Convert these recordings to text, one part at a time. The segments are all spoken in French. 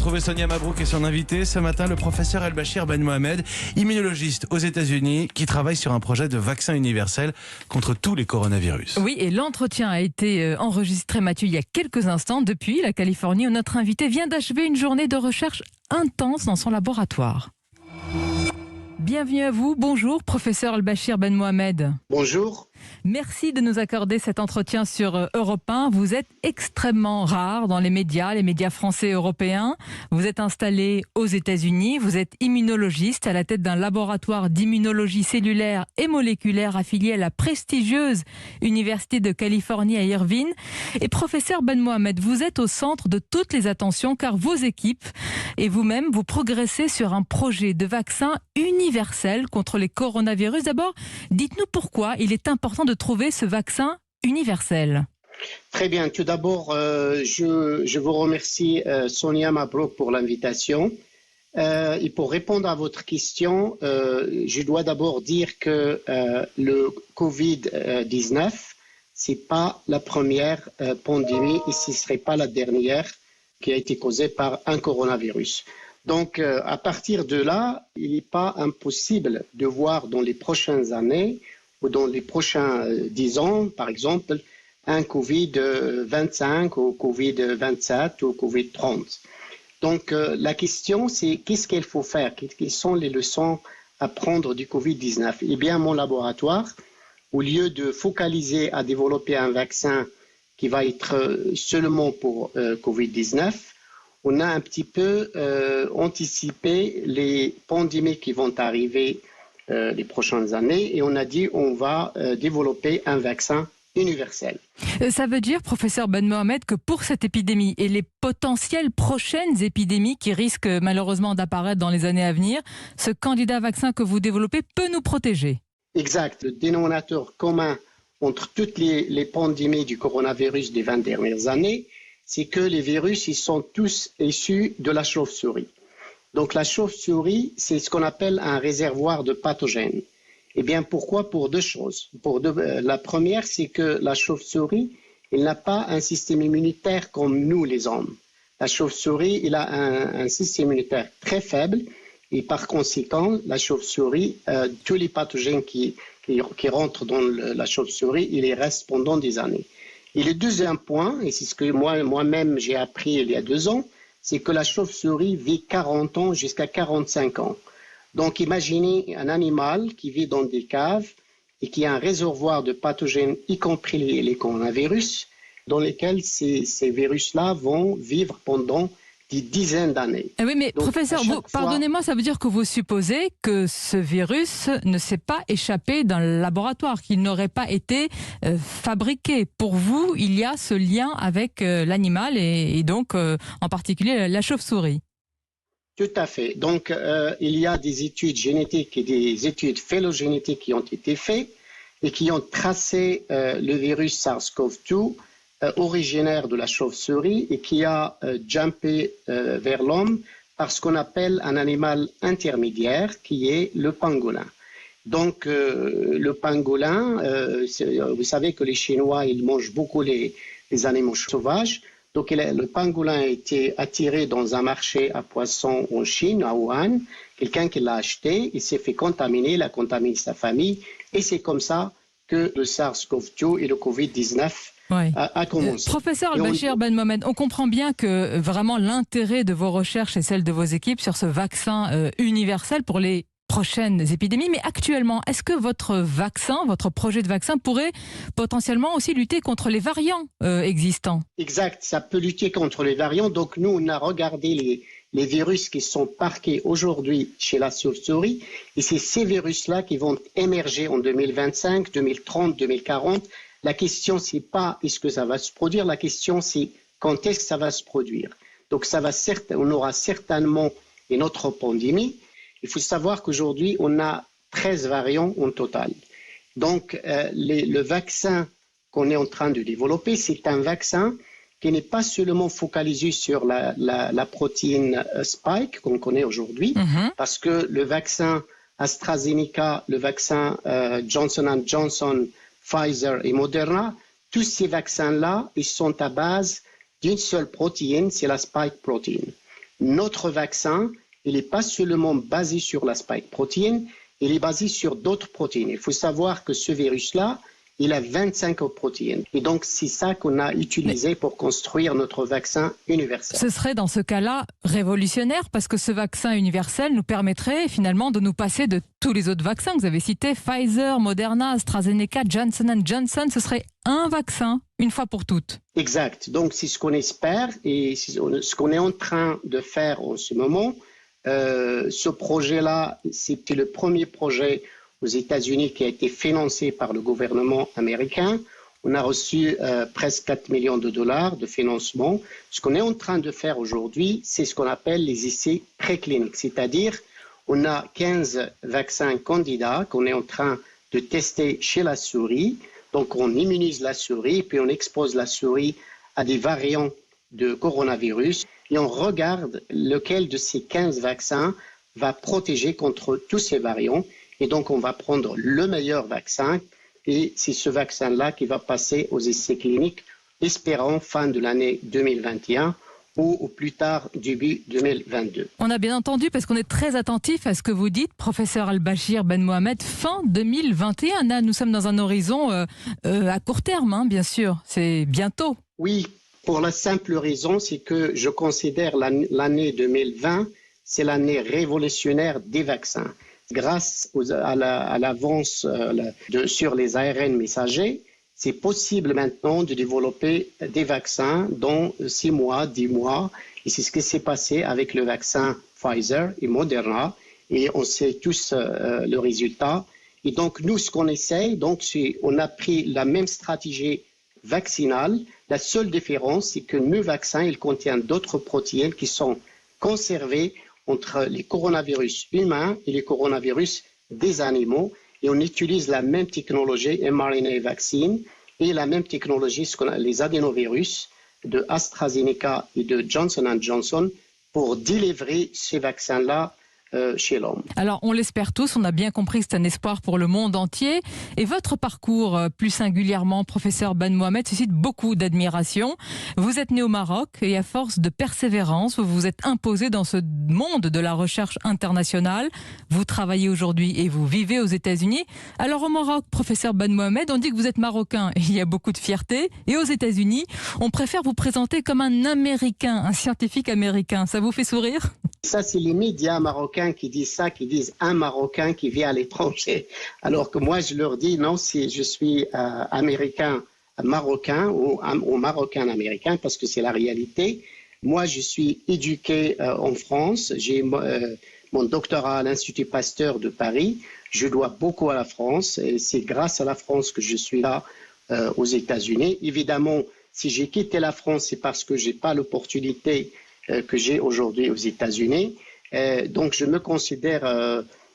retrouver Sonia Mabrouk et son invité ce matin, le professeur El-Bachir Ben Mohamed, immunologiste aux États-Unis, qui travaille sur un projet de vaccin universel contre tous les coronavirus. Oui, et l'entretien a été enregistré, Mathieu, il y a quelques instants, depuis la Californie, où notre invité vient d'achever une journée de recherche intense dans son laboratoire. Bienvenue à vous. Bonjour, professeur El-Bachir Ben Mohamed. Bonjour. Merci de nous accorder cet entretien sur Europe 1. Vous êtes extrêmement rare dans les médias français et européens. Vous êtes installé aux États-Unis. Vous êtes immunologiste à la tête d'un laboratoire d'immunologie cellulaire et moléculaire affilié à la prestigieuse Université de Californie à Irvine. Et professeur Ben Mohamed, vous êtes au centre de toutes les attentions car vos équipes et vous-même, vous progressez sur un projet de vaccin universel contre les coronavirus. D'abord, dites-nous pourquoi il est important de trouver ce vaccin universel. Très bien. Tout d'abord, je vous remercie, Sonia Mabrouk, pour l'invitation. Et pour répondre à votre question, je dois d'abord dire que le Covid-19, c'est pas la première pandémie et ce ne serait pas la dernière qui a été causée par un coronavirus. Donc, à partir de là, il n'est pas impossible de voir dans les prochaines années ou dans les prochains 10 ans, par exemple, un Covid-25 ou Covid-27 ou Covid-30. Donc, la question, c'est qu'est-ce qu'il faut faire? Quelles sont les leçons à prendre du Covid-19? Eh bien, mon laboratoire, au lieu de focaliser à développer un vaccin qui va être seulement pour Covid-19, on a un petit peu anticipé les pandémies qui vont arriver les prochaines années et on a dit on va développer un vaccin universel. Ça veut dire, professeur Ben Mohamed, que pour cette épidémie et les potentielles prochaines épidémies qui risquent malheureusement d'apparaître dans les années à venir, ce candidat vaccin que vous développez peut nous protéger. Exact. Le dénominateur commun entre toutes les pandémies du coronavirus des 20 dernières années, c'est que les virus, ils sont tous issus de la chauve-souris. Donc la chauve-souris, c'est ce qu'on appelle un réservoir de pathogènes. Eh bien, pourquoi? Pour deux choses. La première, c'est que la chauve-souris, elle n'a pas un système immunitaire comme nous, les hommes. La chauve-souris, elle a un système immunitaire très faible et par conséquent, la chauve-souris, tous les pathogènes qui rentrent dans la chauve-souris, ils y restent pendant des années. Et le deuxième point, et c'est ce que moi-même j'ai appris il y a 2 ans, c'est que la chauve-souris vit 40 ans jusqu'à 45 ans. Donc imaginez un animal qui vit dans des caves et qui a un réservoir de pathogènes, y compris les coronavirus, dans lesquels ces virus-là vont vivre pendant des dizaines d'années. Oui, mais donc, professeur, pardonnez-moi, ça veut dire que vous supposez que ce virus ne s'est pas échappé d'un laboratoire, qu'il n'aurait pas été fabriqué. Pour vous, il y a ce lien avec l'animal et donc en particulier la chauve-souris. Tout à fait. Donc, il y a des études génétiques et des études phylogénétiques qui ont été faites et qui ont tracé le virus SARS-CoV-2 originaire de la chauve-souris et qui a jumpé vers l'homme par ce qu'on appelle un animal intermédiaire qui est le pangolin. Donc le pangolin, vous savez que les Chinois ils mangent beaucoup les animaux sauvages. Donc le pangolin a été attiré dans un marché à poissons en Chine, à Wuhan. Quelqu'un qui l'a acheté, il s'est fait contaminer, il a contaminé sa famille et c'est comme ça que le SARS-CoV-2 et le Covid-19 a commencé. Professeur El-Bachir Ben Mohamed, on comprend bien que vraiment l'intérêt de vos recherches et celle de vos équipes sur ce vaccin universel pour les prochaines épidémies. Mais actuellement, est-ce que votre vaccin, votre projet de vaccin pourrait potentiellement aussi lutter contre les variants existants? Exact, ça peut lutter contre les variants. Donc nous, on a regardé les virus qui sont parqués aujourd'hui chez la chauve-souris et c'est ces virus-là qui vont émerger en 2025, 2030, 2040. La question, c'est pas est-ce que ça va se produire, la question, c'est quand est-ce que ça va se produire. Donc, on aura certainement une autre pandémie. Il faut savoir qu'aujourd'hui, on a 13 variants en total. Donc, le vaccin qu'on est en train de développer, c'est un vaccin qui n'est pas seulement focalisé sur la protéine Spike qu'on connaît aujourd'hui, parce que le vaccin AstraZeneca, le vaccin Johnson & Johnson, Pfizer et Moderna, tous ces vaccins-là, ils sont à base d'une seule protéine, c'est la spike protein. Notre vaccin, il n'est pas seulement basé sur la spike protein, il est basé sur d'autres protéines. Il faut savoir que ce virus-là, il a 25 protéines. Et donc, c'est ça qu'on a utilisé pour construire notre vaccin universel. Ce serait dans ce cas-là révolutionnaire parce que ce vaccin universel nous permettrait finalement de nous passer de tous les autres vaccins que vous avez cités, Pfizer, Moderna, AstraZeneca, Johnson & Johnson. Ce serait un vaccin, une fois pour toutes. Exact. Donc, c'est ce qu'on espère et ce qu'on est en train de faire en ce moment. Ce projet-là, c'était le premier projet aux États-Unis qui a été financé par le gouvernement américain. On a reçu presque 4 millions de dollars de financement. Ce qu'on est en train de faire aujourd'hui, c'est ce qu'on appelle les essais précliniques, c'est-à-dire on a 15 vaccins candidats qu'on est en train de tester chez la souris. Donc on immunise la souris, puis on expose la souris à des variants de coronavirus et on regarde lequel de ces 15 vaccins va protéger contre tous ces variants. Et donc, on va prendre le meilleur vaccin et c'est ce vaccin-là qui va passer aux essais cliniques, espérant fin de l'année 2021 ou au plus tard début 2022. On a bien entendu, parce qu'on est très attentif à ce que vous dites, professeur Al-Bachir Ben Mohamed, fin 2021. Là, nous sommes dans un horizon à court terme, bien sûr. C'est bientôt. Oui, pour la simple raison, c'est que je considère l'année 2020, c'est l'année révolutionnaire des vaccins. Grâce à l'avance sur les ARN messagers, c'est possible maintenant de développer des vaccins dans 6 mois, 10 mois. Et c'est ce qui s'est passé avec le vaccin Pfizer et Moderna. Et on sait tous le résultat. Et donc, nous, ce qu'on essaye, on a pris la même stratégie vaccinale. La seule différence, c'est que nos vaccins, ils contiennent d'autres protéines qui sont conservées entre les coronavirus humains et les coronavirus des animaux. Et on utilise la même technologie mRNA vaccine et la même technologie, les adénovirus de AstraZeneca et de Johnson & Johnson pour délivrer ces vaccins-là chez l'homme. Alors, on l'espère tous, on a bien compris que c'est un espoir pour le monde entier. Et votre parcours, plus singulièrement, professeur Ben Mohamed, suscite beaucoup d'admiration. Vous êtes né au Maroc et à force de persévérance, vous vous êtes imposé dans ce monde de la recherche internationale. Vous travaillez aujourd'hui et vous vivez aux États-Unis. Alors au Maroc, professeur Ben Mohamed, on dit que vous êtes marocain et il y a beaucoup de fierté. Et aux États-Unis, on préfère vous présenter comme un Américain, un scientifique américain. Ça vous fait sourire ? Ça, c'est les médias marocains qui disent ça, qui disent un Marocain qui vit à l'étranger. Alors que moi, je leur dis non, je suis américain marocain ou marocain américain parce que c'est la réalité. Moi, je suis éduqué en France. J'ai mon doctorat à l'Institut Pasteur de Paris. Je dois beaucoup à la France et c'est grâce à la France que je suis là aux États-Unis. Évidemment, si j'ai quitté la France, c'est parce que j'ai pas l'opportunité que j'ai aujourd'hui aux États-Unis. Donc, je me considère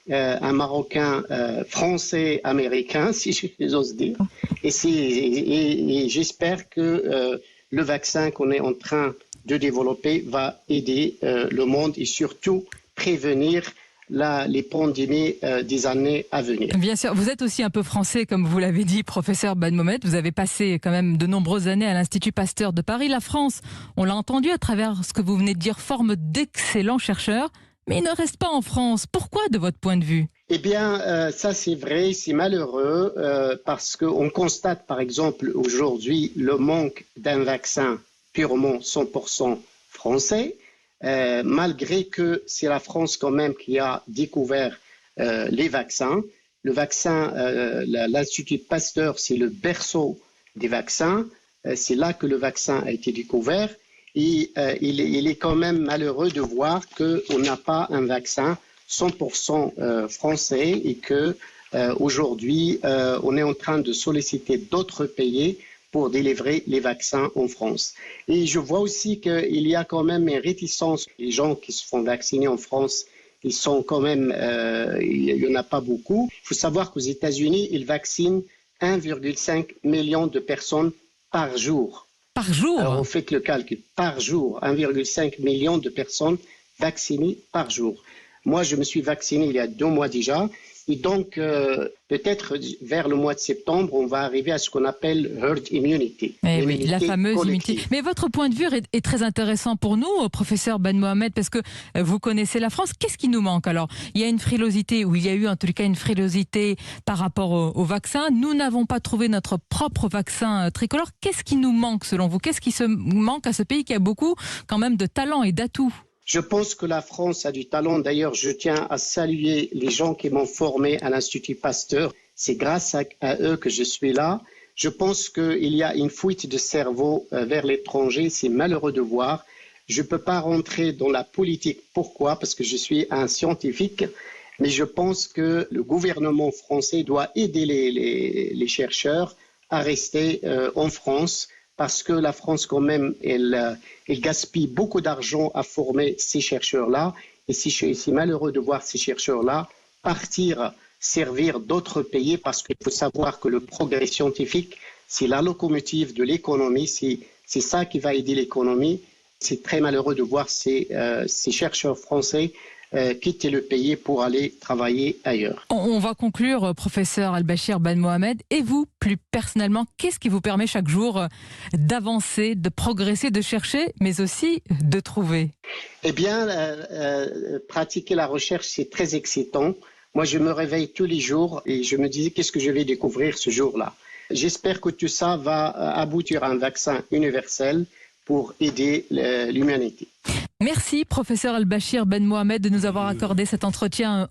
un Marocain français-américain, si j'ose dire. Et j'espère que le vaccin qu'on est en train de développer va aider le monde et surtout prévenir les pandémies des années à venir. Bien sûr, vous êtes aussi un peu français, comme vous l'avez dit, professeur Ben Mohamed. Vous avez passé quand même de nombreuses années à l'Institut Pasteur de Paris. La France, on l'a entendu à travers ce que vous venez de dire, forme d'excellents chercheurs, mais ils ne restent pas en France. Pourquoi, de votre point de vue ? Eh bien, ça c'est vrai, c'est malheureux, parce qu'on constate par exemple aujourd'hui le manque d'un vaccin purement 100% français. Malgré que c'est la France quand même qui a découvert les vaccins. Le vaccin, l'Institut Pasteur, c'est le berceau des vaccins. C'est là que le vaccin a été découvert. Et il est quand même malheureux de voir qu'on n'a pas un vaccin 100% français et que aujourd'hui, on est en train de solliciter d'autres pays pour délivrer les vaccins en France. Et je vois aussi qu'il y a quand même une réticence. Les gens qui se font vacciner en France, ils sont quand même, il n'y en a pas beaucoup. Il faut savoir qu'aux États-Unis, ils vaccinent 1,5 million de personnes par jour. Par jour ? Alors on fait que le calcul, par jour, 1,5 million de personnes vaccinées par jour. Moi, je me suis vacciné il y a 2 mois déjà Et donc, peut-être vers le mois de septembre, on va arriver à ce qu'on appelle herd immunity. Oui, la fameuse collective. immunité. Mais votre point de vue est très intéressant pour nous, professeur Ben Mohamed, parce que vous connaissez la France. Qu'est-ce qui nous manque alors? Il y a une frilosité, ou il y a eu en tout cas une frilosité par rapport au vaccin. Nous n'avons pas trouvé notre propre vaccin tricolore. Qu'est-ce qui nous manque selon vous? Qu'est-ce qui se manque à ce pays qui a beaucoup quand même de talent et d'atouts? Je pense que la France a du talent. D'ailleurs, je tiens à saluer les gens qui m'ont formé à l'Institut Pasteur. C'est grâce à eux que je suis là. Je pense qu'il y a une fuite de cerveau vers l'étranger. C'est malheureux de voir. Je ne peux pas rentrer dans la politique. Pourquoi? Parce que je suis un scientifique. Mais je pense que le gouvernement français doit aider les chercheurs à rester en France. Parce que la France, quand même, elle gaspille beaucoup d'argent à former ces chercheurs-là. Et c'est malheureux de voir ces chercheurs-là partir servir d'autres pays, parce qu'il faut savoir que le progrès scientifique, c'est la locomotive de l'économie, c'est ça qui va aider l'économie. C'est très malheureux de voir ces chercheurs français quitter le pays pour aller travailler ailleurs. On va conclure, professeur Al-Bachir Ben Mohamed. Et vous, plus personnellement, qu'est-ce qui vous permet chaque jour d'avancer, de progresser, de chercher, mais aussi de trouver? Eh bien, pratiquer la recherche, c'est très excitant. Moi, je me réveille tous les jours et je me dis qu'est-ce que je vais découvrir ce jour-là. J'espère que tout ça va aboutir à un vaccin universel pour aider l'humanité. Merci, professeur Al-Bachir Ben Mohamed, de nous avoir accordé cet entretien